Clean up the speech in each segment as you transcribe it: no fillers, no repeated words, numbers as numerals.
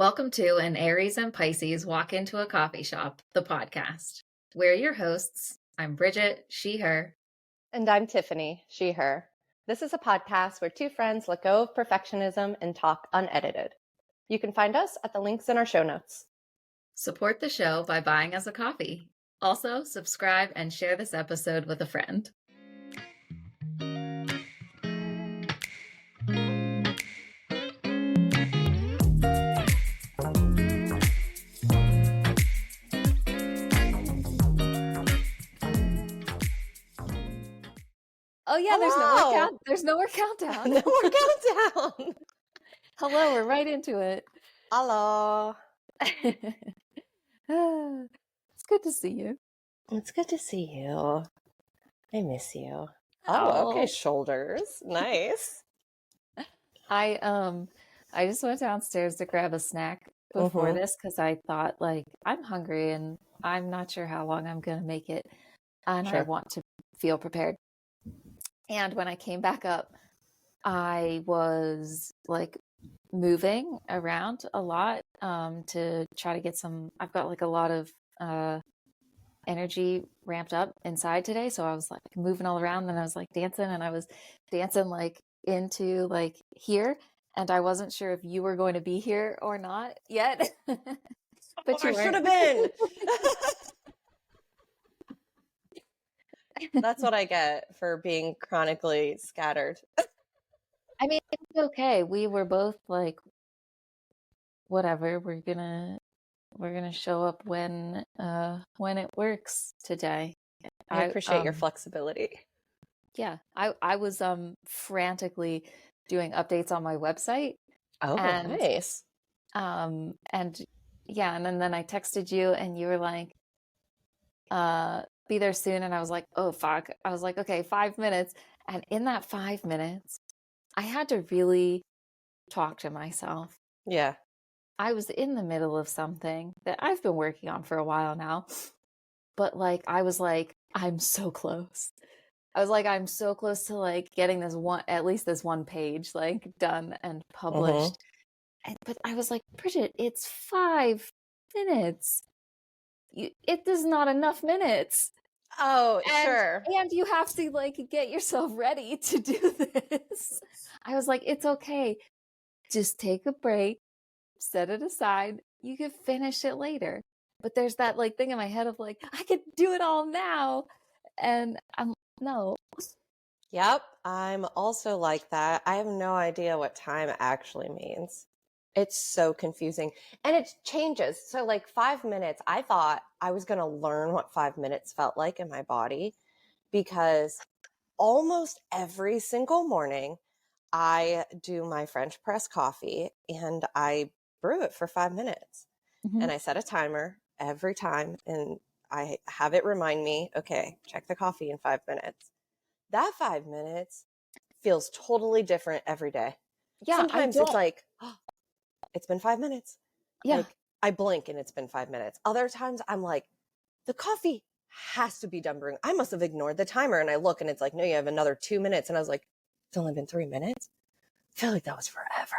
Welcome to An Aries and Pisces Walk Into a Coffee Shop, the podcast. We're your hosts. I'm Bridget, she, her. And I'm Tiffany, she, her. This is a podcast where two friends let go of perfectionism and talk unedited. You can find us at the links in our show notes. Support the show by buying us a coffee. Also, subscribe and share this episode with a friend. Oh yeah, there's no more countdown. No more countdown. Hello, we're right into it. Hello. It's good to see you. It's good to see you. I miss you. Oh, okay, shoulders. Nice. I just went downstairs to grab a snack before this because I thought, I'm hungry and I'm not sure how long I'm going to make it, and I want to feel prepared. And when I came back up, I was moving around a lot to try to get some. I've got a lot of energy ramped up inside today, so I was moving all around, and I was dancing, and I was dancing into here, and I wasn't sure if you were going to be here or not yet. But you should have been. That's what I get for being chronically scattered. I mean, it's okay. We were both whatever. We're gonna show up when it works today. I appreciate your flexibility. Yeah, I was frantically doing updates on my website. Oh, nice. And yeah, and then I texted you, and you were like, be there soon, and I was like, oh fuck. I was like, okay, 5 minutes. And in that 5 minutes, I had to really talk to myself. Yeah. I was in the middle of something that I've been working on for a while now, but I was I'm so close. I was I'm so close to getting at least this one page done and published. But I was like, Bridget, it's 5 minutes. It is not enough minutes. Oh, sure. And you have to get yourself ready to do this. I was like, it's okay. Just take a break, set it aside. You can finish it later. But there's that thing in my head of I could do it all now. And I'm no. Yep, I'm also like that. I have no idea what time actually means. It's so confusing. And it changes. So 5 minutes, I thought I was going to learn what 5 minutes felt like in my body, because almost every single morning I do my French press coffee and I brew it for 5 minutes. And I set a timer every time, and I have it remind me, okay, check the coffee in 5 minutes. That 5 minutes feels totally different every day. Yeah, sometimes it's oh, it's been 5 minutes. Yeah. I blink and it's been 5 minutes. Other times I'm the coffee has to be done brewing. I must have ignored the timer, and I look and it's no, you have another 2 minutes. And I was it's only been 3 minutes. I feel like that was forever.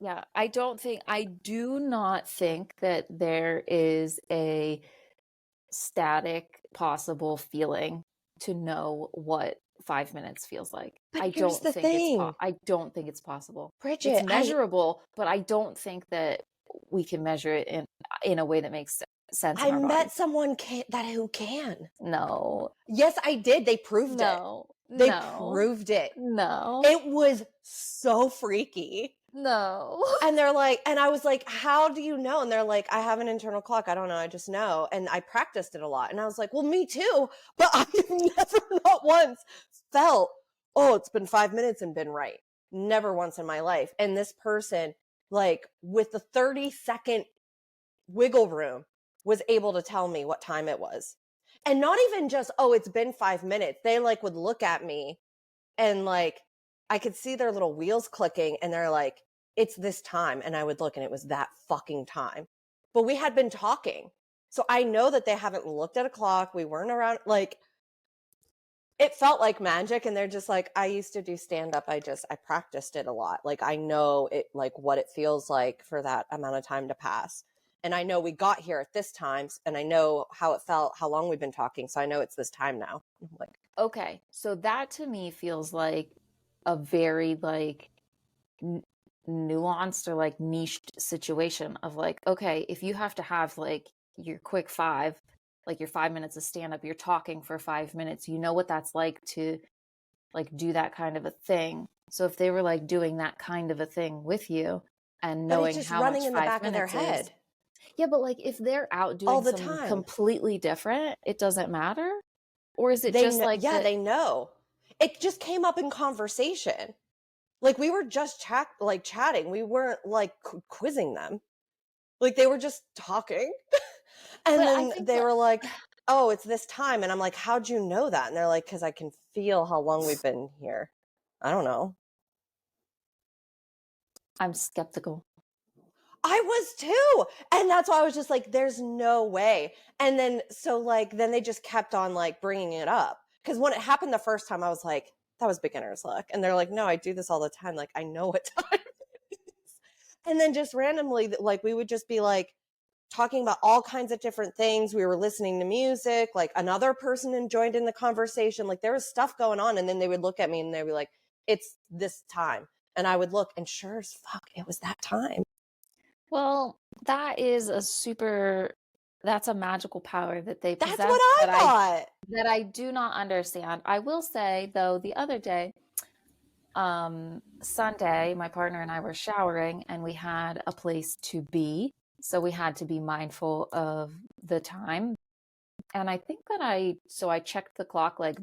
Yeah, I do not think that there is a static possible feeling to know what 5 minutes feels like. But I don't think it's possible. Bridget, it's measurable, but I don't think that we can measure it in a way that makes sense. I met someone who can. No. Yes, I did. They proved it. They proved it. No. It was so freaky. No. And they're and I was how do you know? And they're I have an internal clock. I don't know. I just know. And I practiced it a lot. And I was well, me too. But I've never, not once, felt, oh, it's been 5 minutes and been right. Never once in my life. And this person, with the 30-second wiggle room, was able to tell me what time it was. And not even just, oh, it's been 5 minutes. They would look at me and I could see their little wheels clicking, and they're it's this time. And I would look, and it was that fucking time. But we had been talking. So I know that they haven't looked at a clock. We weren't around. it felt like magic, and they're just like, I used to do stand up. I practiced it a lot. Like I know it, like what it feels like for that amount of time to pass. And I know we got here at this time, and I know how it felt, how long we've been talking. So I know it's this time now. I'm like, Okay, so that to me feels like a very like nuanced or like niched situation of like, okay, if you have to have like your quick five, like your 5 minutes of stand up, you're talking for 5 minutes, you know what that's like to like do that kind of a thing. So if they were like doing that kind of a thing with you and but it's knowing just how running much in the five back of their minutes is, head yeah, but like if they're out all doing the something time. completely different, it doesn't matter? Or is it They just know, like yeah, that? they know. It just came up in conversation. Like we were just chatting. We weren't like quizzing them. Like they were just talking. And But I then think they that were like, "Oh, it's this time." And I'm like, "How'd you know that?" And they're like, "Cuz I can feel how long we've been here." I don't know. I'm skeptical. I was too. And that's why I was just like, there's no way. And then, so like, then they just kept on like bringing it up. Cause when it happened the first time, I was like, that was beginner's luck. And they're like, no, I do this all the time. Like, I know what time it is. And then just randomly, like, we would just be like talking about all kinds of different things. We were listening to music. Like, another person joined in the conversation. Like, there was stuff going on. And then they would look at me and they'd be like, it's this time. And I would look, and sure as fuck, it was that time. Well, that is that's a magical power that they That's possess what I that thought. I do not understand. I will say though, the other day, Sunday, my partner and I were showering and we had a place to be. So we had to be mindful of the time. And I think that I checked the clock like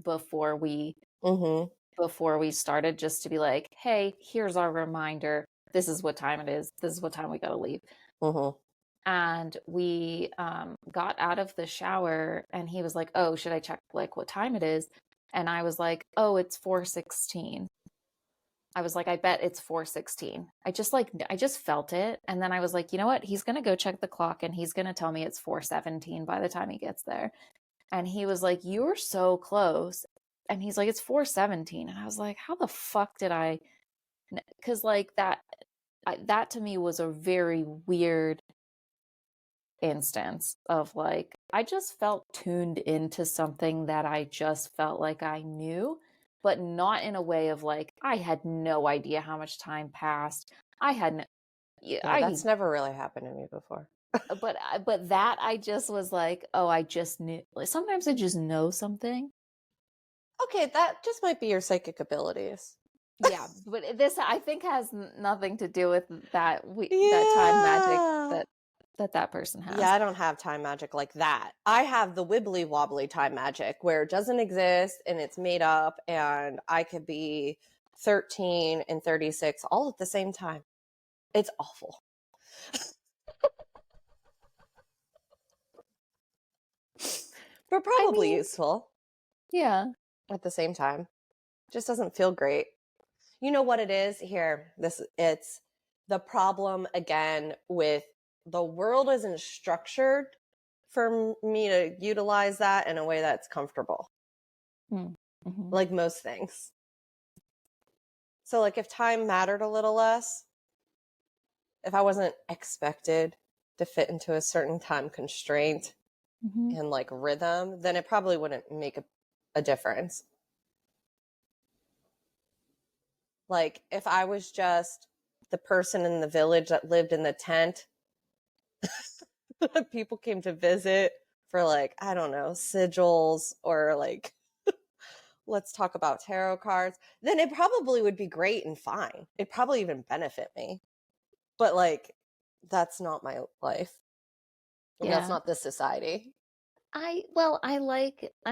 Mm-hmm. before we started just to be like, hey, here's our reminder. This is what time it is. This is what time we got to leave. Mm-hmm. And we got out of the shower and he was like, oh, should I check like what time it is? And I was like, oh, it's 4:16. I was like, I bet it's 4:16. I just felt it. And then I was like, you know what? He's gonna go check the clock and he's gonna tell me it's 4:17 by the time he gets there. And he was like, you're so close. And he's like, it's 4:17. And I was like, how the fuck did I? Because like that to me was a very weird instance of like, I just felt tuned into something that I just felt like I knew, but not in a way of like, I had no idea how much time passed. I hadn't, Yeah, I, that's never really happened to me before. but that I just was like, oh, I just knew. Like, sometimes I just know something. Okay, that just might be your psychic abilities. Yeah, but this I think has nothing to do with that time magic Yeah. that person Yeah, has. I don't have time magic like that. I have the wibbly wobbly time magic where it doesn't exist and it's made up, and I could be 13 and 36 all at the same time. It's awful, but I probably mean, useful yeah. at the same time. Just doesn't feel great. You know what it is here? It's the problem again with the world isn't structured for me to utilize that in a way that's comfortable, Mm-hmm. like most things. So like if time mattered a little less, if I wasn't expected to fit into a certain time constraint Mm-hmm. and like rhythm, then it probably wouldn't make a difference. Like if I was just the person in the village that lived in the tent, people came to visit for like, I don't know, sigils or like, let's talk about tarot cards, then it probably would be great and fine. It'd probably even benefit me. But like, that's not my life. And that's Yeah. not this society. I'm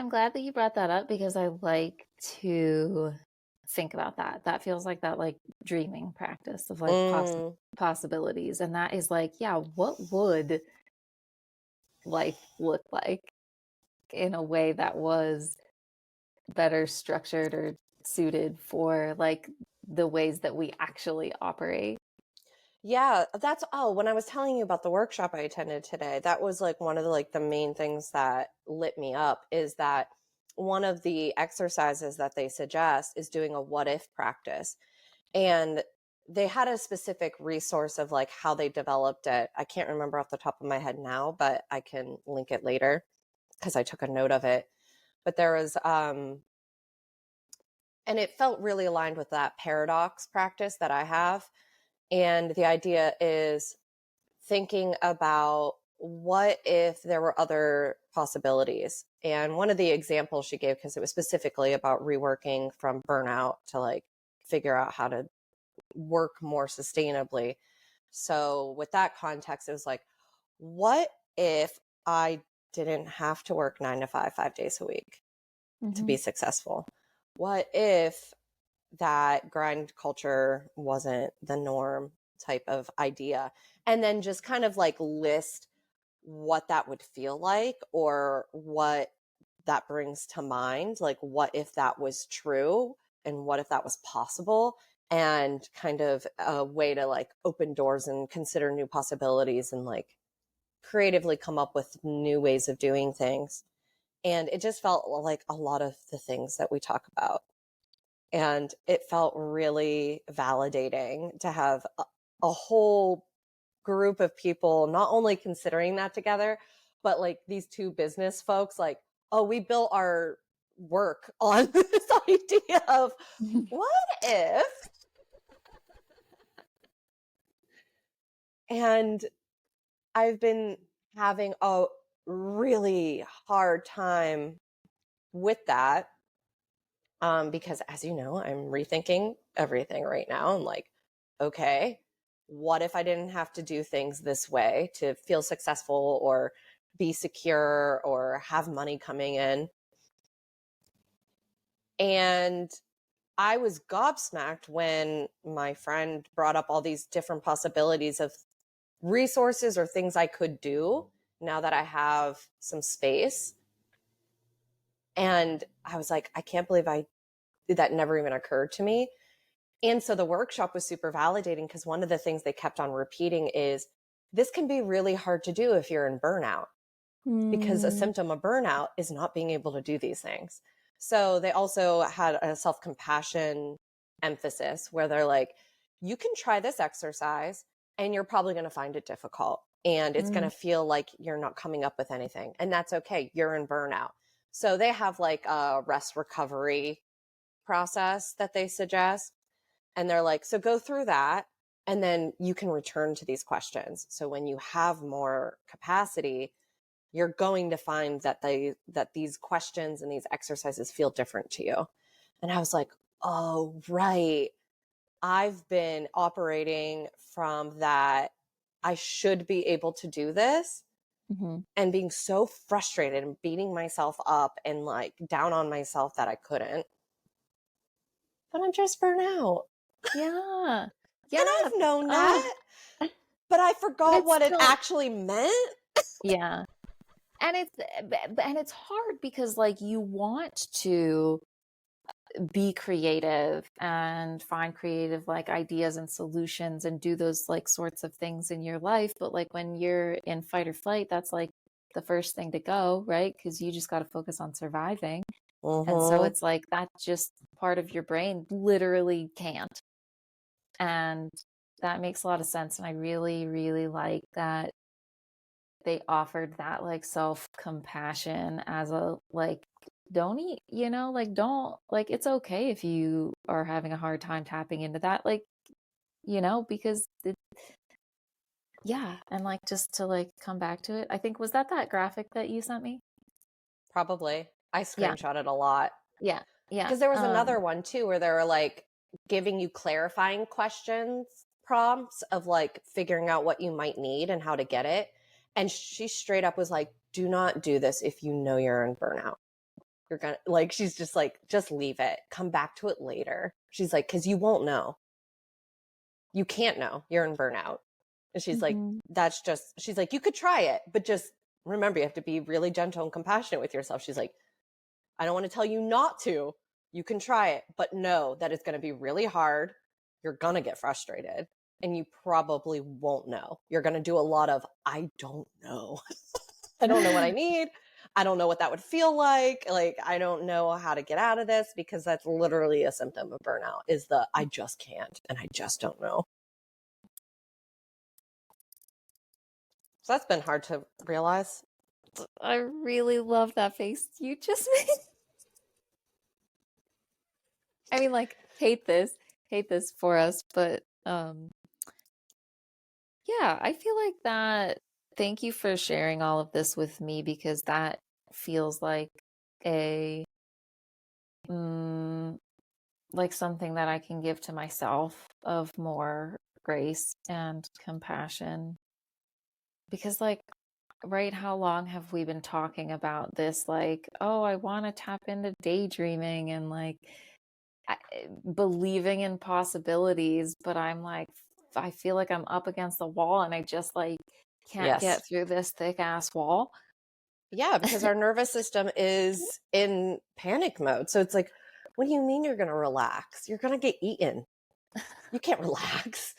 glad that you brought that up because I like to think about that. That feels like that like dreaming practice of like Mm, possibilities. And that is like, yeah, what would life look like in a way that was better structured or suited for like the ways that we actually operate? yeah, that's when I was telling you about the workshop I attended today, that was like one of the main things that lit me up is that one of the exercises that they suggest is doing a what if practice. And they had a specific resource of like how they developed it. I can't remember off the top of my head now, but I can link it later because I took a note of it. But there was, and it felt really aligned with that paradox practice that I have. And the idea is thinking about what if there were other possibilities. And one of the examples she gave, because it was specifically about reworking from burnout to like figure out how to work more sustainably. So with that context, it was like, what if I didn't have to work 9 to 5, 5 days a week to be successful? What if that grind culture wasn't the norm type of idea? And then just kind of like list what that would feel like or what that brings to mind. Like, what if that was true and what if that was possible? And kind of a way to like open doors and consider new possibilities and like creatively come up with new ways of doing things. And it just felt like a lot of the things that we talk about. And it felt really validating to have a whole group of people not only considering that together, but like these two business folks, like, oh, we built our work on this idea of what if? And I've been having a really hard time with that, because as you know, I'm rethinking everything right now. I'm like, okay, what if I didn't have to do things this way to feel successful or be secure or have money coming in? And I was gobsmacked when my friend brought up all these different possibilities of resources or things I could do now that I have some space. And I was like, I can't believe that never even occurred to me. And so the workshop was super validating because one of the things they kept on repeating is this can be really hard to do if you're in burnout, because a symptom of burnout is not being able to do these things. So they also had a self-compassion emphasis where they're like, you can try this exercise and you're probably going to find it difficult and it's going to feel like you're not coming up with anything. And that's okay. You're in burnout. So they have like a rest recovery process that they suggest. And they're like, so go through that and then you can return to these questions. So when you have more capacity, you're going to find that these questions and these exercises feel different to you. And I was like, oh, right. I've been operating from that I should be able to do this and being so frustrated and beating myself up and like down on myself that I couldn't. But I'm just burnt out. Yeah. And Yeah. I've known Oh, that, but I but forgot it's what it still, actually meant. yeah. And it's hard because like you want to be creative and find creative like ideas and solutions and do those like sorts of things in your life, but like when you're in fight or flight, that's like the first thing to go, right? Because you just got to focus on surviving. And so Mm-hmm. it's like that just part of your brain literally can't. And that makes a lot of sense. And I really, really like that they offered that like self-compassion as a like don't eat, like don't like it's okay if you are having a hard time tapping into that, like, because yeah, and like just to like come back to it. I think was that graphic that you sent me? Probably. I Yeah, screenshotted a lot. yeah, yeah. Because there was another one too where they were like giving you clarifying questions, prompts of like figuring out what you might need and how to get it. And she straight up was like, do not do this if you know you're in burnout. You're gonna like, she's just like, just leave it. Come back to it later. She's like, because you won't know. You can't know you're in burnout. And she's like, Mm-hmm. she's like, you could try it, but just remember, you have to be really gentle and compassionate with yourself. She's like, I don't want to tell you not to. You can try it, but know that it's going to be really hard. You're going to get frustrated and you probably won't know. You're going to do a lot of, I don't know. I don't know what I need. I don't know what that would feel like. Like, I don't know how to get out of this, because that's literally a symptom of burnout, is the I just can't and I just don't know. So that's been hard to realize. I really love that face you just made. I mean, like, hate this for us, but yeah, I feel like that. Thank you for sharing all of this with me, because that feels like a mm, like something that I can give to myself, of more grace and compassion. Because, like, right, how long have we been talking about this? Like, oh, I want to tap into daydreaming and like believing in possibilities, but I'm like, I feel like I'm up against the wall and I just like can't Yes. get through this thick ass wall. Yeah, because our nervous system is in panic mode. So it's like, what do you mean you're going to relax? You're going to get eaten. You can't relax.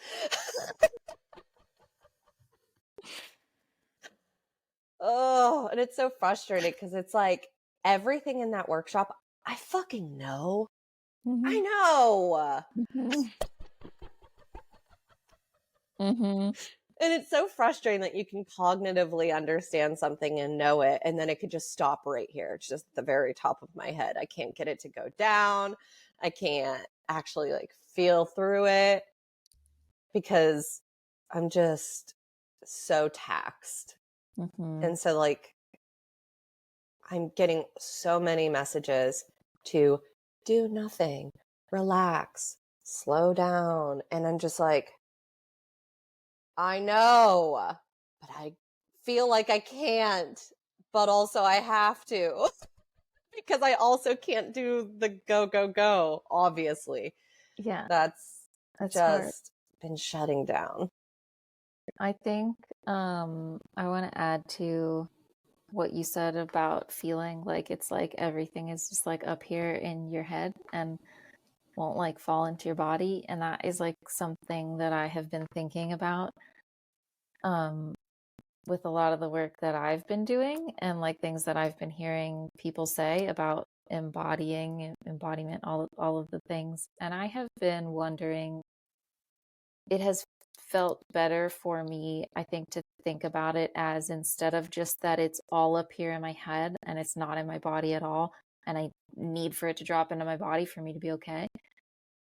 Oh, and it's so frustrating, because it's like everything in that workshop, I fucking know. I Mm-hmm. know. Mm-hmm. Mm-hmm. And it's so frustrating that you can cognitively understand something and know it, and then it could just stop right here. It's just at the very top of my head. I can't get it to go down. I can't actually like feel through it, because I'm just so taxed. Mm-hmm. And so, like, I'm getting so many messages to do nothing, relax, slow down. And I'm just like, I know, but I feel like I can't, but also I have to, because I also can't do the go, go, go, obviously. Yeah, That's that's hard. just been shutting down. I think I want to add to what you said about feeling like it's like everything is just like up here in your head and won't like fall into your body, and that is like something that I have been thinking about um with a lot of the work that I've been doing, and like things that I've been hearing people say about embodying, embodiment, all of the things. And I have been wondering, it has felt better for me, I think, to think about it as, instead of just that it's all up here in my head and it's not in my body at all, and I need for it to drop into my body for me to be okay.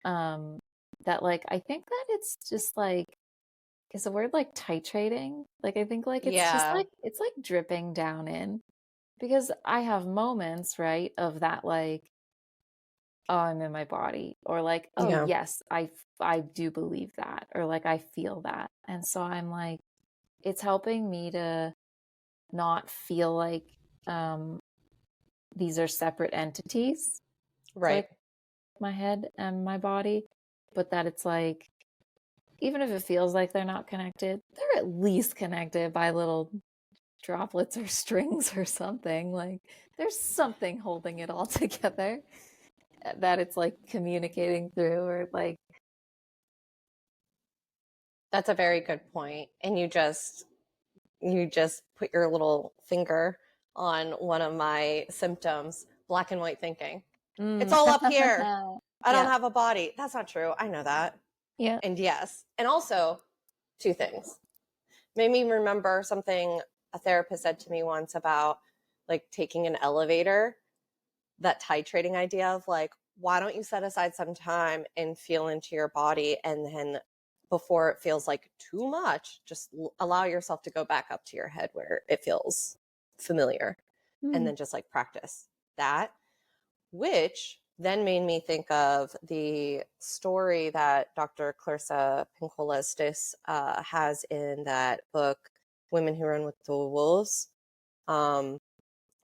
Um, that like I think that it's just like, is the word like titrating? Like I think like it's just Yeah. like it's like dripping down in, because I have moments, right, of that like, oh, I'm in my body, or like, oh Yeah. yes, I do believe that, or like I feel that. And so I'm like, it's helping me to not feel like um these are separate entities. So Right. like my head and my body, but that it's like, even if it feels like they're not connected, they're at least connected by little droplets or strings or something. Like there's something holding it all together that it's like communicating through, or like, That's a very good point. And you just put your little finger on one of my symptoms, black and white thinking. It's mm. all up here. I don't Yeah, have a body. That's not true. I know that. yeah. And yes. And also, two things. Made me remember something a therapist said to me once about like taking an elevator, that titrating idea of like, why don't you set aside some time and feel into your body, and then before it feels like too much, just allow yourself to go back up to your head where it feels familiar, and Mm. then just like practice that, which then made me think of the story that Dr. Clarissa Pinkola has in that book, Women Who Run with the Wolves, um,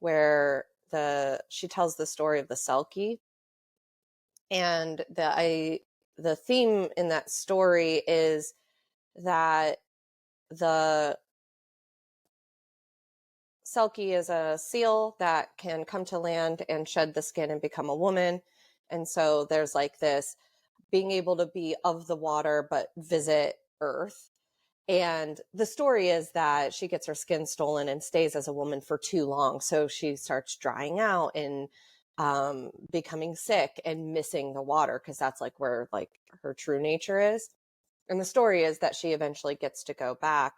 where she tells the story of the Selkie. And the theme in that story is that the Selkie is a seal that can come to land and shed the skin and become a woman. And so there's like this being able to be of the water but visit Earth. And the story is that she gets her skin stolen and stays as a woman for too long. So she starts drying out and becoming sick and missing the water, because that's like where like her true nature is. And the story is that she eventually gets to go back.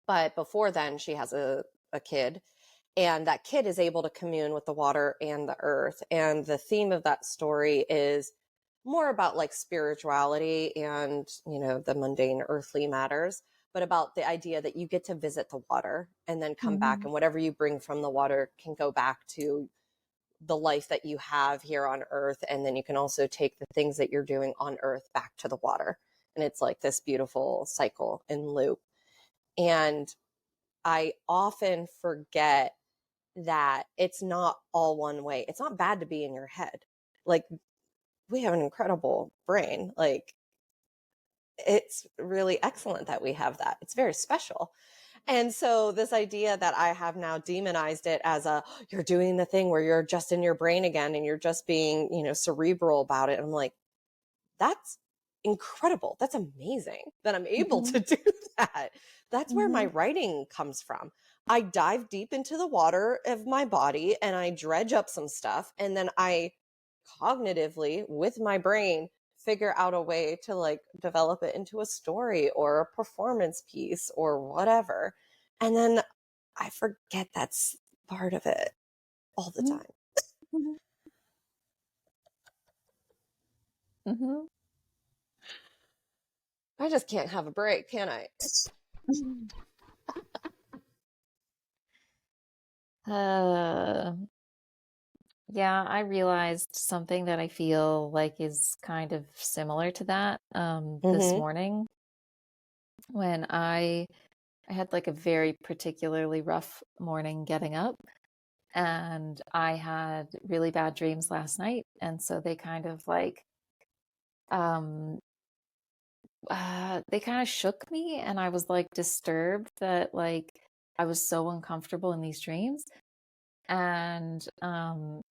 But before then, she has a kid, and that kid is able to commune with the water and the earth. And the theme of that story is more about like spirituality and, you know, the mundane earthly matters, but about the idea that you get to visit the water and then come back, Mm-hmm. and whatever you bring from the water can go back to the life that you have here on earth. And then you can also take the things that you're doing on earth back to the water. And it's like this beautiful cycle and loop. And I often forget that it's not all one way. It's not bad to be in your head. Like, we have an incredible brain. Like, it's really excellent that we have that. It's very special. And so this idea that I have now demonized it as you're doing the thing where you're just in your brain again and you're just being, you know, cerebral about it. I'm like, that's incredible. That's amazing that I'm able Mm-hmm. to do that. That's where my Mm-hmm. writing comes from. I dive deep into the water of my body and I dredge up some stuff, and then I cognitively with my brain figure out a way to like develop it into a story or a performance piece or whatever. And then I forget that's part of it all the time. Mm-hmm. Mm-hmm. I just can't have a break, can I? Uh, yeah, I realized something that I feel like is kind of similar to that this Mm-hmm. morning when I had like a very particularly rough morning getting up, and I had really bad dreams last night, and so they kind of like um they kind of shook me, and I was like disturbed that like I was so uncomfortable in these dreams. And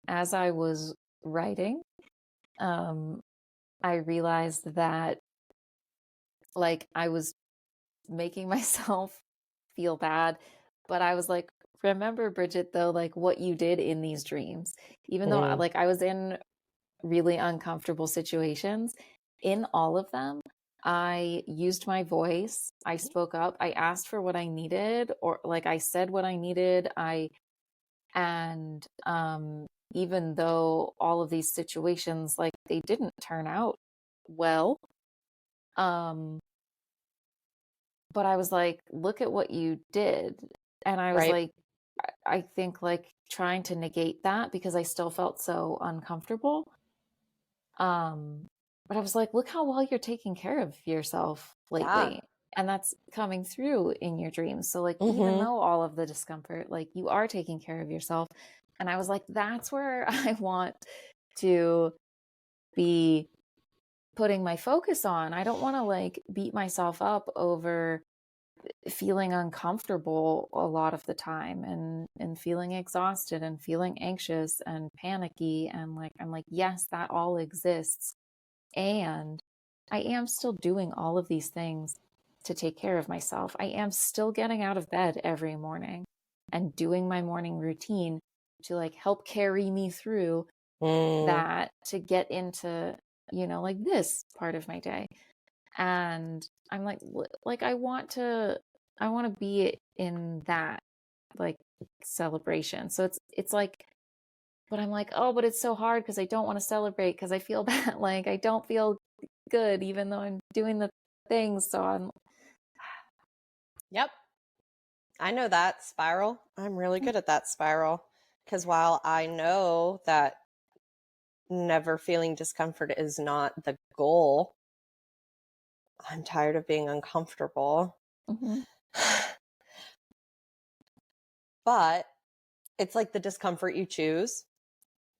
as I was writing, um I realized that like I was making myself feel bad, but I was like, remember, Bridget, though, like what you did in these dreams, even though Mm. like I was in really uncomfortable situations, in all of them, I used my voice, I spoke up, I asked for what I needed, or like I said what I needed. And even though all of these situations like they didn't turn out well, um but I was like, look at what you did. And I was Right. like, I think like trying to negate that because I still felt so uncomfortable. Um, but I was like, look how well you're taking care of yourself Yeah. lately. And that's coming through in your dreams. So like even Mm-hmm. though all of the discomfort, like you are taking care of yourself. And I was like, that's where I want to be putting my focus on. I don't want to like beat myself up over feeling uncomfortable a lot of the time, and feeling exhausted and feeling anxious and panicky, and like I'm like, yes, that all exists, and I am still doing all of these things to take care of myself. I am still getting out of bed every morning and doing my morning routine to like help carry me through Mm. that to get into, you know, like this part of my day. And I'm like I want to be in that like celebration. So it's like, but I'm like, oh, but it's so hard because I don't want to celebrate because I feel bad. Like I don't feel good even though I'm doing the things. So I'm Yep. I know that spiral. I'm really good at that spiral. Because while I know that never feeling discomfort is not the goal, I'm tired of being uncomfortable. mm-hmm, But it's like the discomfort you choose.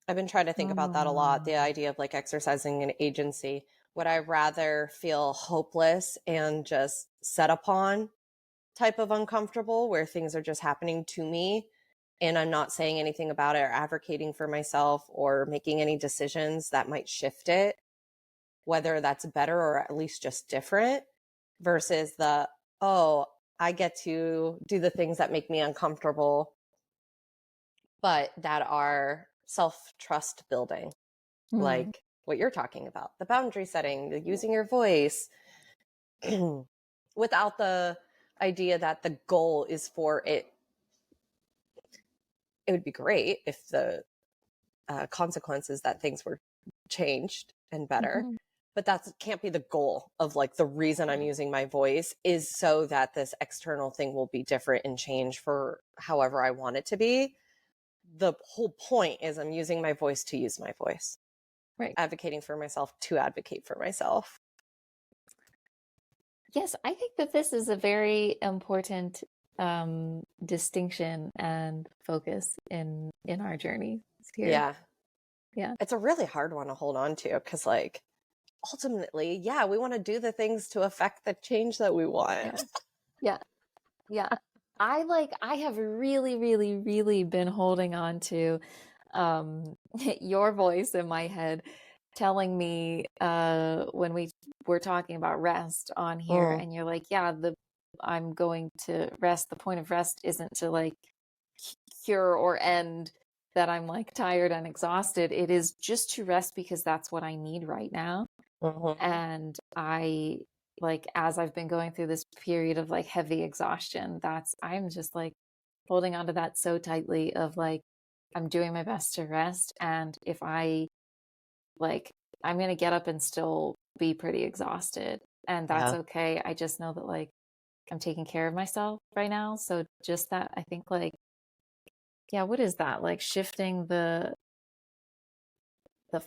I've been trying to think about that a lot. The mm, idea of like exercising an agency. Would I rather feel hopeless and just set upon type of uncomfortable where things are just happening to me and I'm not saying anything about it or advocating for myself or making any decisions that might shift it, whether that's better or at least just different? versus the, oh, I get to do the things that make me uncomfortable, but that are self-trust building, Mm-hmm. like what you're talking about, the boundary setting, the using your voice, without the idea that the goal is for it. It would be great if the consequences that things were changed and better, Mm-hmm. but that can't be the goal of like the reason I'm using my voice is so that this external thing will be different and change for however I want it to be. The whole point is I'm using my voice to use my voice, Right. advocating for myself to advocate for myself. Yes, I think that this is a very important distinction and focus in our journey here. Yeah, Yeah. it's a really hard one to hold on to because like ultimately, yeah, we want to do the things to affect the change that we want. Yeah. Yeah. Yeah. I have really, really, really been holding on to your voice in my head telling me when we were talking about rest on here, Mm, and you're like, yeah, the I'm going to rest. The point of rest isn't to like cure or end that I'm like tired and exhausted. It is just to rest because that's what I need right now. mm-hmm. And I like, as I've been going through this period of like heavy exhaustion, I'm just like holding on to that so tightly of like, I'm doing my best to rest. And if I like, I'm going to get up and still be pretty exhausted. And that's Yeah. okay. I just know that like I'm taking care of myself right now. So just that, I think like, yeah, what is that? Like shifting the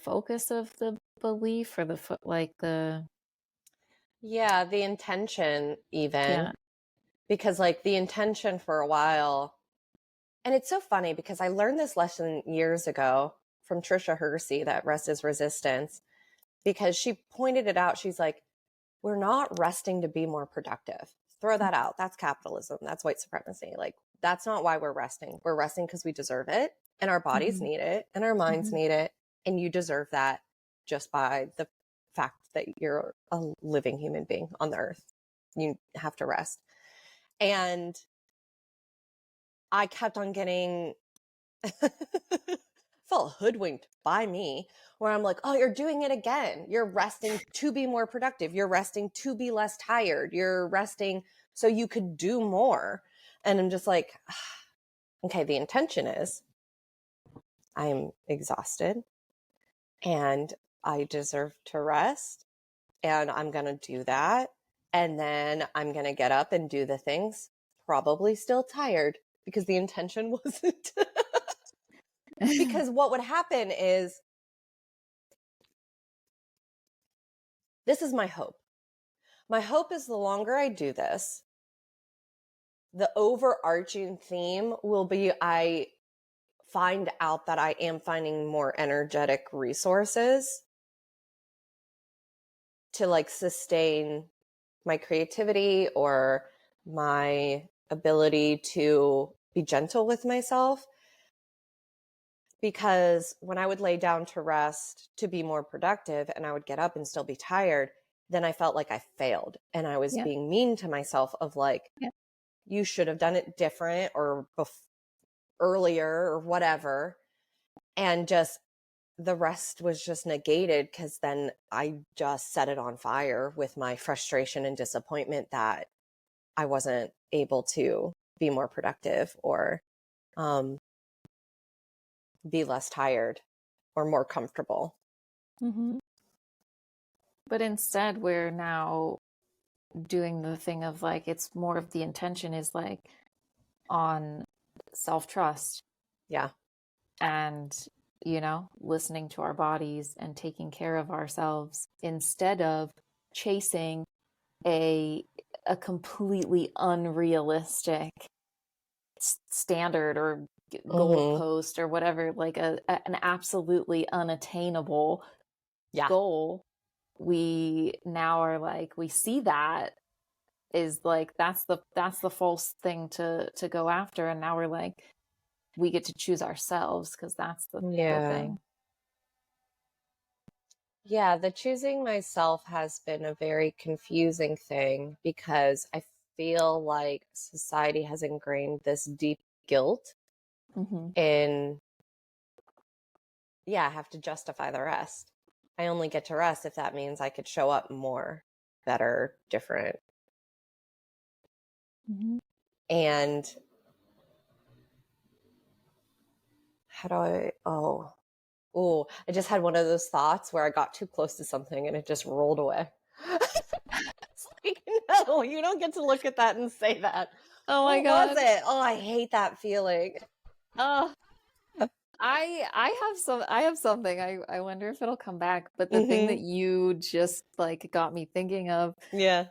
focus of the belief or like the, Yeah, the intention even, yeah. because like the intention for a while, and it's so funny because I learned this lesson years ago from Trisha Hersey that rest is resistance, because she pointed it out. She's like, we're not resting to be more productive. Throw that out. That's capitalism. That's white supremacy. Like, that's not why we're resting. We're resting because we deserve it, and our bodies Mm-hmm. need it, and our minds Mm-hmm. need it. And you deserve that just by the fact that you're a living human being on the earth. You have to rest. And I kept on getting felt hoodwinked by me, where I'm like, oh, you're doing it again. You're resting to be more productive. You're resting to be less tired. You're resting so you could do more. And I'm just like, okay, the intention is I'm exhausted and I deserve to rest. And I'm going to do that. And then I'm going to get up and do the things, probably still tired because the intention wasn't. Because what would happen is, this is my hope. My hope is the longer I do this, the overarching theme will be I find out that I am finding more energetic resources to like sustain my creativity or my ability to be gentle with myself. Because when I would lay down to rest to be more productive and I would get up and still be tired, then I felt like I failed and I was Yeah. being mean to myself of like, Yeah. you should have done it different or earlier or whatever. And just the rest was just negated because then I just set it on fire with my frustration and disappointment that I wasn't able to be more productive or um, be less tired or more comfortable. Mm-hmm. But instead, we're now doing the thing of like, it's more of the intention is like on self trust Yeah. and, listening to our bodies and taking care of ourselves instead of chasing a a completely unrealistic standard or Mm-hmm. goalpost or whatever, like an absolutely unattainable Yeah. goal. We now are like, we see that is like that's the false thing to go after, and now we're like, we get to choose ourselves because that's the Yeah. thing. Yeah, the choosing myself has been a very confusing thing because I feel like society has ingrained this deep guilt Mm-hmm. in, yeah, I have to justify the rest. I only get to rest if that means I could show up more, better, different. Mm-hmm. And how do I just had one of those thoughts where I got too close to something and it just rolled away. It's like, no, you don't get to look at that and say that. Oh my What was God. it? Oh, I hate that feeling. Oh, I have something. I wonder if it'll come back. But the thing that Mm-hmm. you just like got me thinking of Yeah.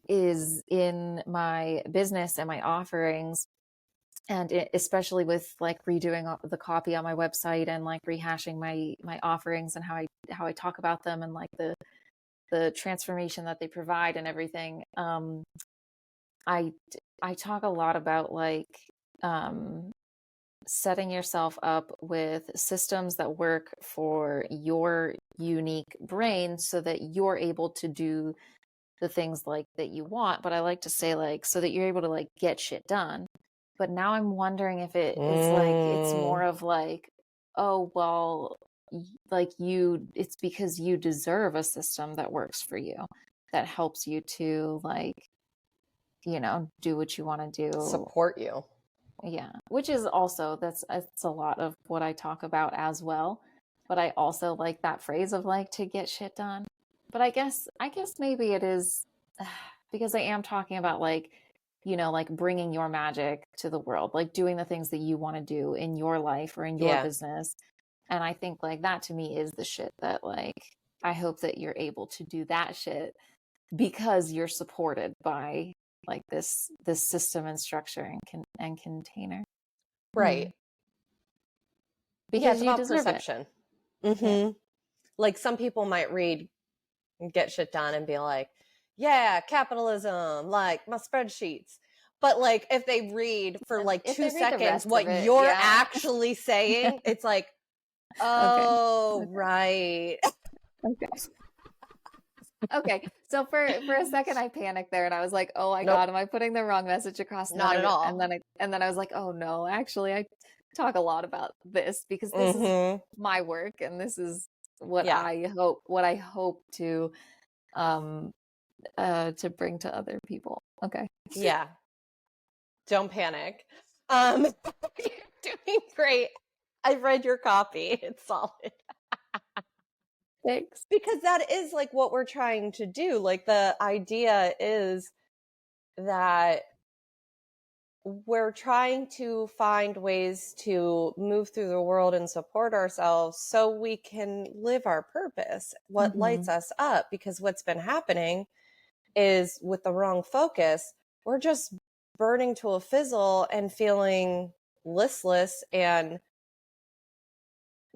is in my business and my offerings, and especially with like redoing the copy on my website and like rehashing my offerings and how I talk about them and like the transformation that they provide and everything. I I talk a lot about like um setting yourself up with systems that work for your unique brain so that you're able to do the things like that you want. But I like to say like so that you're able to like get shit done. But now I'm wondering if it is like it's more Mm. of like, oh well, like you it's because you deserve a system that works for you, that helps you to like, do what you want to do. Support you. Yeah, which is also that's a lot of what I talk about as well. But I also like that phrase of like to get shit done. But I guess maybe it is because I am talking about like, like bringing your magic to the world, like doing the things that you want to do in your life or in your Yeah. business. And I think like that to me is the shit that like I hope that you're able to do that shit because you're supported by like this system and structure and container. Right. Yeah, Because it's you about deserve it. perception. Yeah. Mm-hmm. Like some people might read Get Shit Done and be like, yeah, capitalism, like my spreadsheets. But like if they read for like If two they read the seconds rest of what it, you're yeah. actually saying, it's like, Okay. oh, Okay. right. Okay. Okay. So for a second I panicked there and I was like, "Oh my Nope, God, am I putting the wrong message across?" And then not at all. I was like, "Oh no, actually I talk a lot about this because this is Mm-hmm. my work and this is Yeah. what I hope um to bring to other people." Okay. Yeah. Don't panic. You're doing great. I've read your copy. It's solid. Thanks. Because that is like what we're trying to do. Like the idea is that we're trying to find ways to move through the world and support ourselves so we can live our purpose, what lights Mhm. us up. Because what's been happening is with the wrong focus, we're just burning to a fizzle and feeling listless and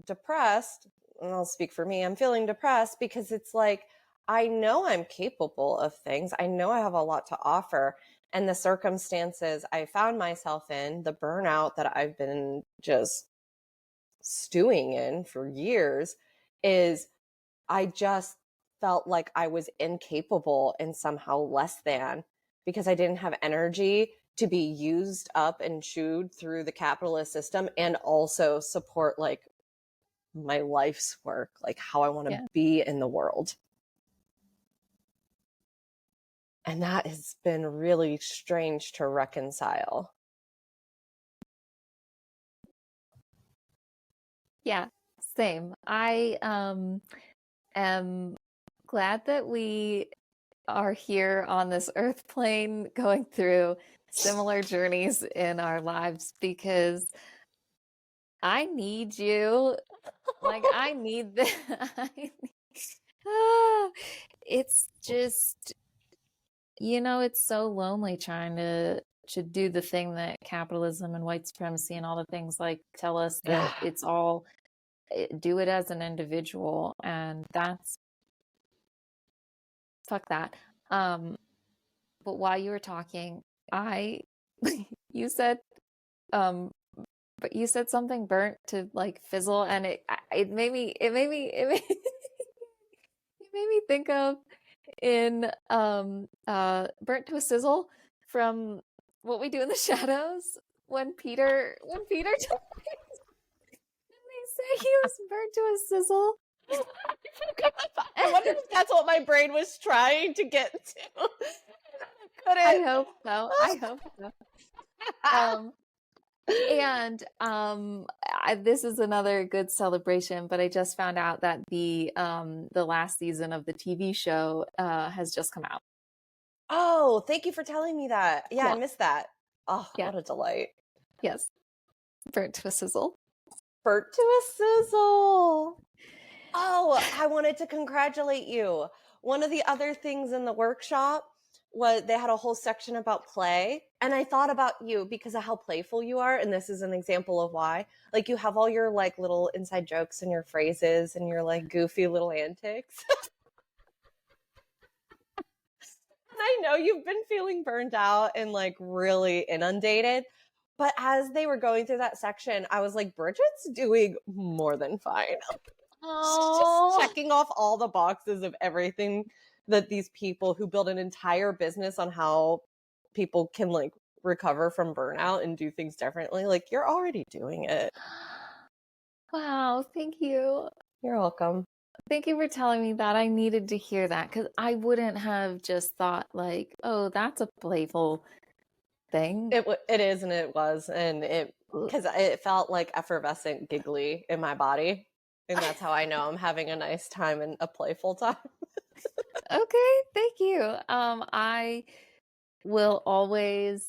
depressed. And I'll speak for me. I'm feeling depressed because it's like, I know I'm capable of things. I know I have a lot to offer. And the circumstances I found myself in, the burnout that I've been just stewing in for years, is I just felt like I was incapable and somehow less than because I didn't have energy to be used up and chewed through the capitalist system and also support like my life's work, like how I want to Yeah. be in the world. And that has been really strange to reconcile. Yeah. Same. I am glad that we are here on this earth plane going through similar journeys in our lives because I need you. Like I need the Ah, it's just, it's so lonely trying to do the thing that capitalism and white supremacy and all the things like tell us Yeah. that it's all do it as an individual, and that's fuck that. Um, but while you were talking, I you said um but you said something burnt to like fizzle and it made me made me think of in Burnt to a Sizzle from What We Do in the Shadows when Peter dies and they say he was burnt to a sizzle. I wonder if that's what my brain was trying to get to. I Couldn't. hope so. I hope so. Um, and this is another good celebration, but I just found out that the last season of the TV show has just come out. Oh, thank you for telling me that. Yeah, I Yeah, missed that. Oh, yeah, what a delight. yes. Burnt to a sizzle. Burnt to a sizzle. Oh, I wanted to congratulate you. One of the other things in the workshop was they had a whole section about play. And I thought about you because of how playful you are. And this is an example of why. Like you have all your like little inside jokes and your phrases and your like goofy little antics. And I know you've been feeling burned out and like really inundated. But as they were going through that section, I was like, Bridget's doing more than fine. She's just Oh, checking off all the boxes of everything that these people who build an entire business on how people can like recover from burnout and do things differently. Like you're already doing it. wow. Thank you. You're welcome. Thank you for telling me that. I needed to hear that because I wouldn't have just thought like, oh, that's a playful thing. It is and it was and it because it felt like effervescent giggly in my body. And that's how I know I'm having a nice time and a playful time. Okay, thank you. I will always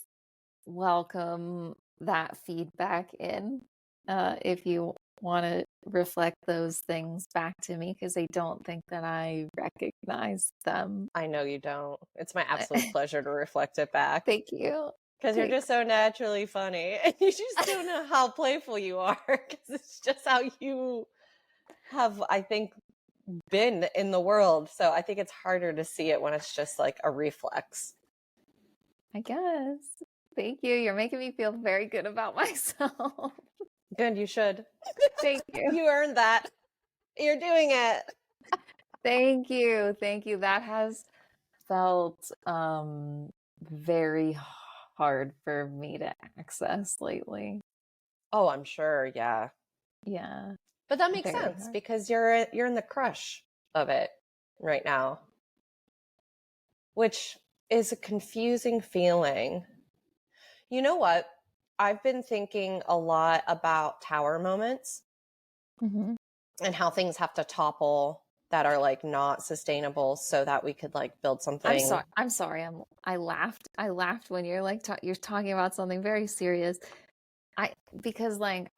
welcome that feedback in if you want to reflect those things back to me because I don't think that I recognize them. I know you don't. It's my absolute pleasure to reflect it back. Thank you. Because you're just Thanks. so naturally funny. And you just don't know how playful you are. Because it's just how you have, I think, been in the world. So I think it's harder to see it when it's just like a reflex. I guess. Thank you. You're making me feel very good about myself. Good, you should. Thank you. You earned that. You're doing it. Thank you. Thank you. That has felt very hard for me to access lately. Oh, I'm sure. Yeah. Yeah, But that makes very sense hard. because you're in the crush of it right now, which is a confusing feeling. You know what? I've been thinking a lot about tower moments Hmm. and how things have to topple that are like not sustainable so that we could like build something. I'm sorry. I laughed. I laughed when you're like you're talking about something very serious. I because like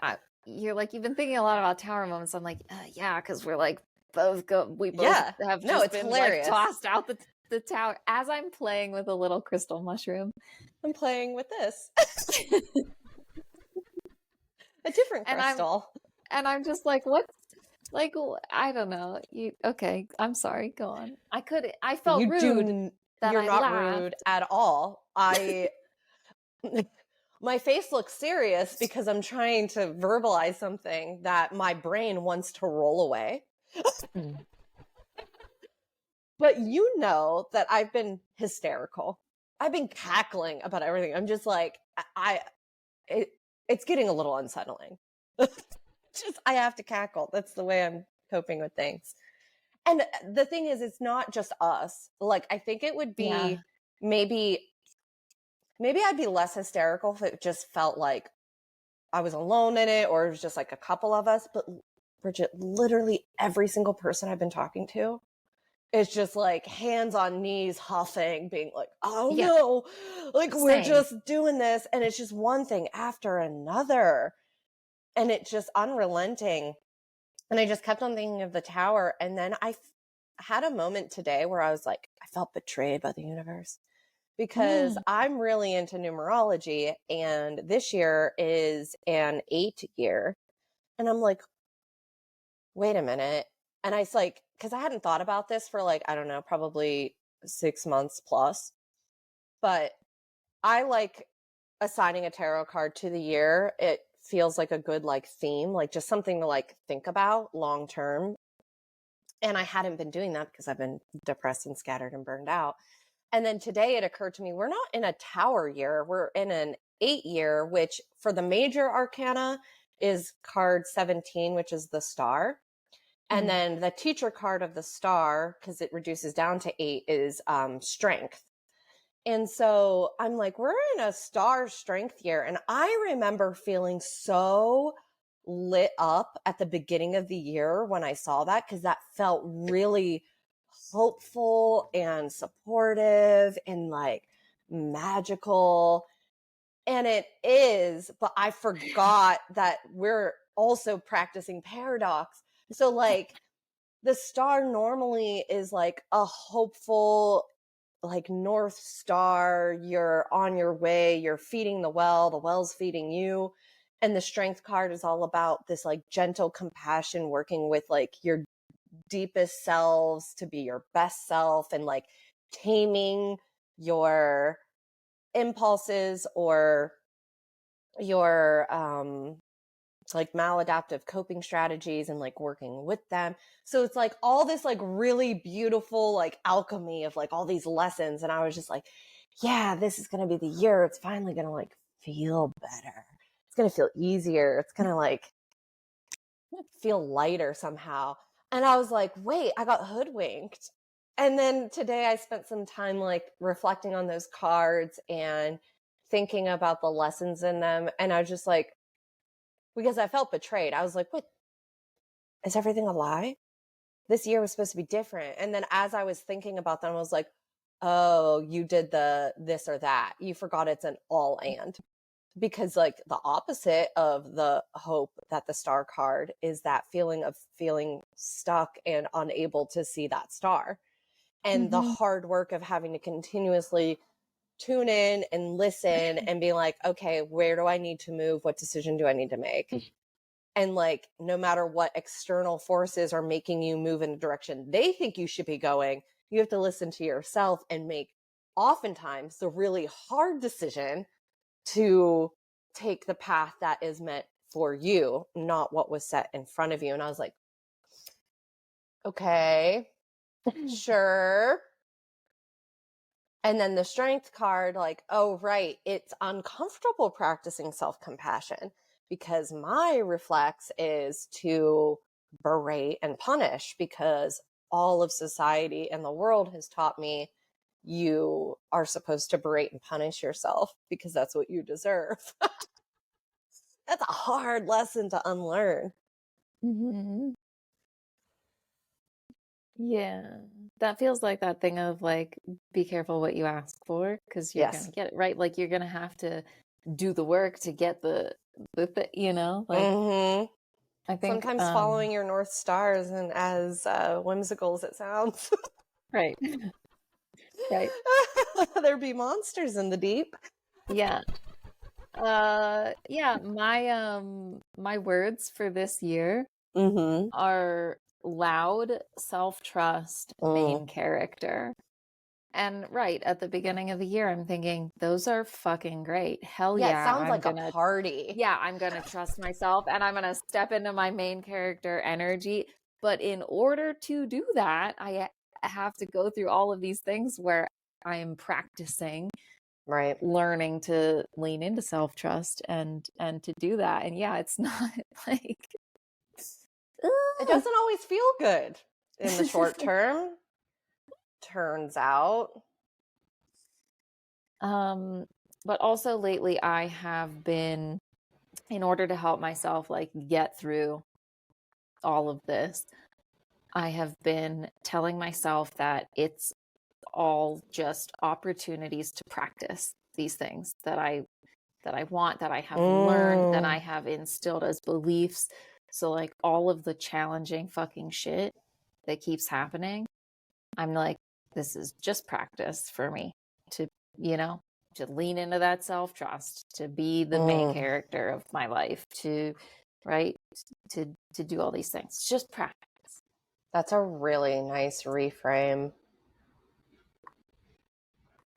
you're like you've been thinking a lot about tower moments. I'm like, yeah, because we both Yeah. have No, just it's been like hilarious. tossed out the tower as I'm playing with a little crystal mushroom. I'm playing with this. A different and I'm crystal. and I'm just like, what? Like, I don't know. You okay? I'm sorry. Go on. I felt rude that You're I not rude laughed. at all. My face looks serious because I'm trying to verbalize something that my brain wants to roll away. Mm. But you know that I've been hysterical. I've been cackling about everything. I'm just like, it, it's getting a little unsettling. Just, I have to cackle. That's the way I'm coping with things. And the thing is, it's not just us. Like, I think it would Yeah. be maybe I'd be less hysterical if it just felt like I was alone in it or it was just like a couple of us. But Bridget, literally every single person I've been talking to is just like hands on knees, huffing, being like, oh Yeah. no, like we're Same. just doing this. And it's just one thing after another. And it's just unrelenting. And I just kept on thinking of the tower. And then had a moment today where I was like, I felt betrayed by the universe because I'm really into numerology. And this year is an 8 year. And I'm like, wait a minute. And I was like, because I hadn't thought about this for like, I don't know, probably 6 months plus. But I like assigning a tarot card to the year. It feels like a good like theme, like just something to like think about long term. And I hadn't been doing that because I've been depressed and scattered and burned out. And then today it occurred to me, we're not in a tower year. We're in an 8-year, which for the major arcana is card 17, which is the star. And then the teacher card of the star, because it reduces down to 8, is strength. And so I'm like, we're in a star strength year. And I remember feeling so lit up at the beginning of the year when I saw that, because that felt really hopeful and supportive and like magical. And it is, but I forgot that we're also practicing paradox. So like the star normally is like a hopeful, like North Star, you're on your way, you're feeding the well's feeding you. And the strength card is all about this like gentle compassion, working with like your deepest selves to be your best self, and like taming your impulses or your like maladaptive coping strategies and like working with them. So it's like all this like really beautiful like alchemy of like all these lessons. And I was just like, yeah, this is going to be the year. It's finally going to like feel better. It's going to feel easier. It's going to like feel lighter somehow. And I was like, wait, I got hoodwinked. And then today I spent some time like reflecting on those cards and thinking about the lessons in them. And I was just like, because I felt betrayed. I was like, wait, is everything a lie? This year was supposed to be different. And then as I was thinking about them, I was like, oh, you did the this or that. You forgot it's an all and. Because like the opposite of the hope that the star card is that feeling of feeling stuck and unable to see that star. And the hard work of having to continuously tune in and listen and be like, okay, where do I need to move? What decision do I need to make? And like, no matter what external forces are making you move in a direction they think you should be going, you have to listen to yourself and make oftentimes the really hard decision to take the path that is meant for you, not what was set in front of you. And I was like, okay, sure. And then the strength card, like, oh, right, it's uncomfortable practicing self-compassion because my reflex is to berate and punish, because all of society and the world has taught me you are supposed to berate and punish yourself because that's what you deserve. That's a hard lesson to unlearn. Yeah. That feels like that thing of like, be careful what you ask for because you're going Yes. to get it, right? Like you're going to have to do the work to get the you know, like I think, Sometimes following your North Star isn't as whimsical as it sounds. right, right. There be monsters in the deep. Yeah. Yeah, my words for this year are loud, self-trust, main character. And right at the beginning of the year, I'm thinking, those are fucking great. Hell Yeah, it yeah, sounds like a party. I'm gonna trust myself and I'm gonna step into my main character energy. But in order to do that, I have to go through all of these things where I am practicing, Right. learning to lean into self-trust and to do that. And yeah, it's not like It doesn't always feel good in the short term, turns out. But also lately I have been, in order to help myself like get through all of this, I have been telling myself that it's all just opportunities to practice these things that I want, that I have learned, that I have instilled as beliefs. So like all of the challenging fucking shit that keeps happening, I'm like, this is just practice for me to, you know, to lean into that self-trust, to be the main character of my life, to, right, to do all these things. It's just practice. That's a really nice reframe.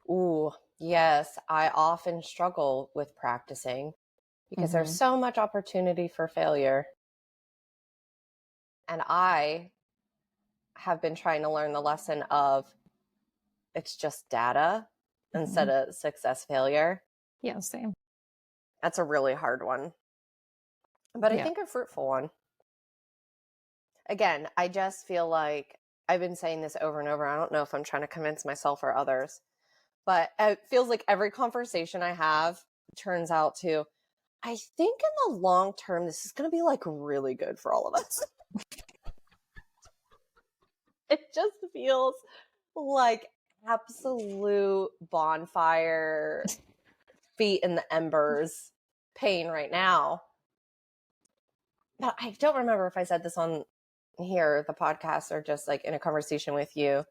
Ooh, yes, I often struggle with practicing because there's so much opportunity for failure. And I have been trying to learn the lesson of it's just data instead of success failure. Yeah, same. That's a really hard one, but I Yeah. think a fruitful one. Again, I just feel like I've been saying this over and over. I don't know if I'm trying to convince myself or others, but it feels like every conversation I have turns out to, I think in the long term, this is going to be like really good for all of us. It just feels like absolute bonfire, feet in the embers pain right now. But I don't remember if I said this on here, the podcast, or just like in a conversation with you,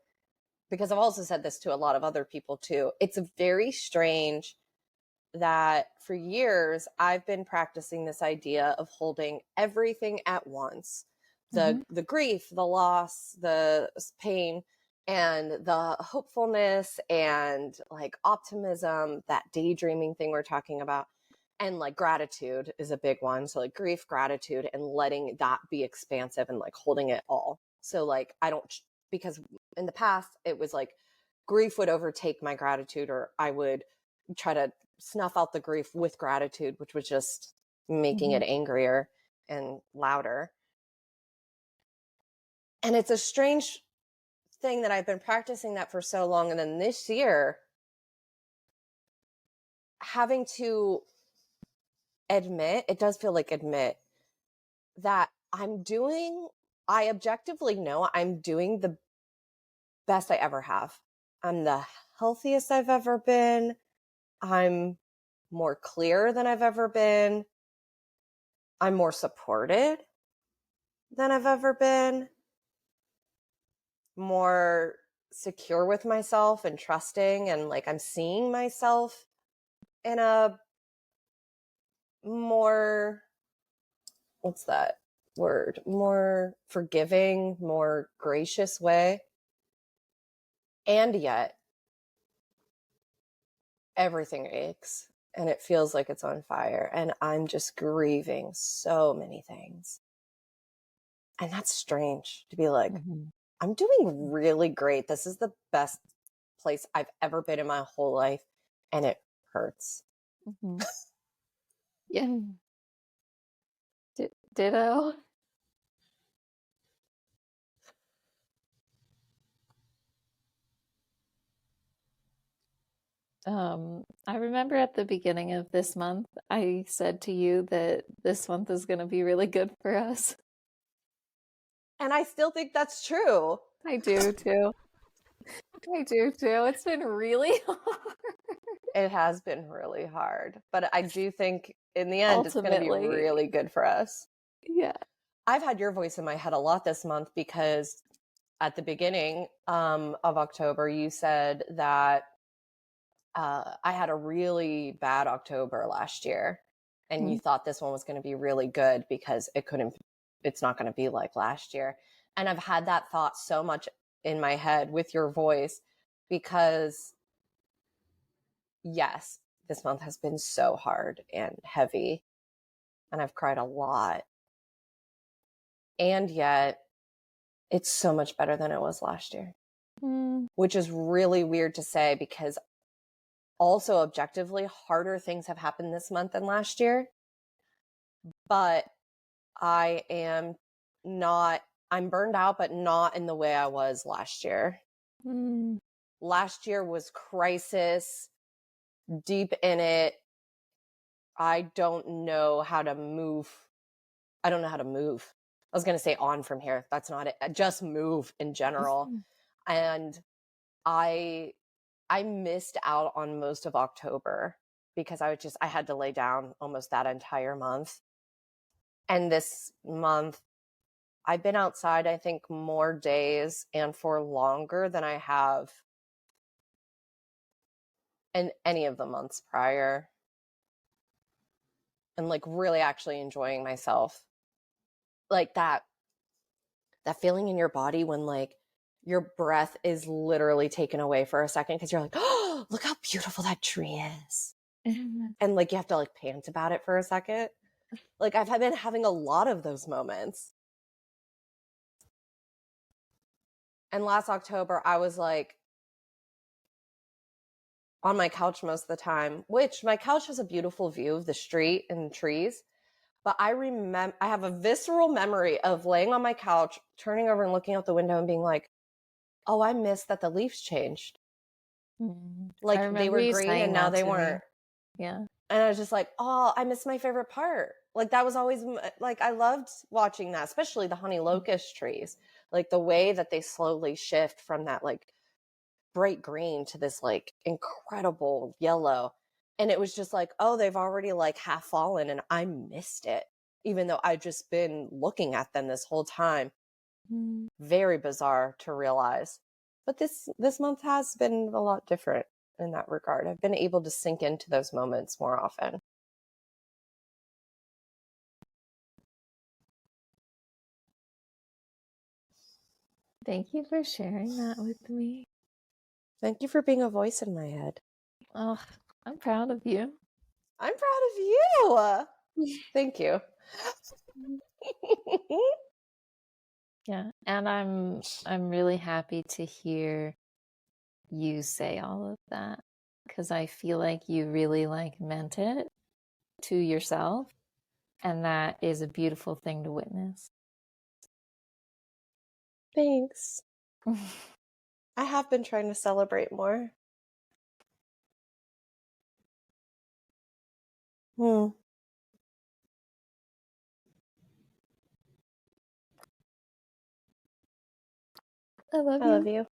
because I've also said this to a lot of other people too. It's very strange that for years I've been practicing this idea of holding everything at once. The grief, the loss, the pain, and the hopefulness and like optimism, that daydreaming thing we're talking about. And like gratitude is a big one. So like grief, gratitude, and letting that be expansive and like holding it all. So like I don't, because in the past it was like grief would overtake my gratitude, or I would try to snuff out the grief with gratitude, which was just making it angrier and louder. And it's a strange thing that I've been practicing that for so long. And then this year, having to admit, it does feel like admit that I objectively know I'm doing the best I ever have. I'm the healthiest I've ever been. I'm more clear than I've ever been. I'm more supported than I've ever been. More secure with myself and trusting, and like I'm seeing myself in a more, what's that word, more forgiving, more gracious way. And yet everything aches and it feels like it's on fire, and I'm just grieving so many things. And that's strange to be like, I'm doing really great. This is the best place I've ever been in my whole life, and it hurts. Yeah. Ditto. I remember at the beginning of this month, I said to you that this month is going to be really good for us. And I still think that's true. I do too. I do too. It's been really hard. It has been really hard, but I do think in the end, it's going to be Ultimately, really good for us. yeah. I've had your voice in my head a lot this month because at the beginning of October, you said that I had a really bad October last year, and you thought this one was going to be really good because it's not going to be like last year. And I've had that thought so much in my head with your voice because, yes, this month has been so hard and heavy, and I've cried a lot. And yet, it's so much better than it was last year, which is really weird to say because also objectively harder things have happened this month than last year. But I'm burned out, but not in the way I was last year. Last year was crisis, deep in it. I don't know how to move. I don't know how to move. I was going to say on from here. That's not it. Just move in general. And I missed out on most of October because I had to lay down almost that entire month. And this month, I've been outside, I think, more days and for longer than I have in any of the months prior. And like really actually enjoying myself. Like that feeling in your body when like your breath is literally taken away for a second because you're like, oh, look how beautiful that tree is. And like you have to like pant about it for a second. Like I've been having a lot of those moments. And last October, I was like on my couch most of the time, which my couch has a beautiful view of the street and trees. But I have a visceral memory of laying on my couch, turning over and looking out the window and being like, oh, I missed that the leaves changed. I Like they remember were you green and saying now that they to me. weren't. Yeah. And I was just like, oh, I missed my favorite part. Like that was always like, I loved watching that, especially the honey locust trees, like the way that they slowly shift from that like bright green to this like incredible yellow. And it was just like, oh, they've already like half fallen and I missed it, even though I've just been looking at them this whole time. Very bizarre to realize. But this month has been a lot different in that regard. I've been able to sink into those moments more often. Thank you for sharing that with me. Thank you for being a voice in my head. Oh, I'm proud of you. I'm proud of you. Thank you. Yeah, and I'm really happy to hear you say all of that because I feel like you really like meant it to yourself, and that is a beautiful thing to witness. Thanks. I have been trying to celebrate more. I I love love you. you.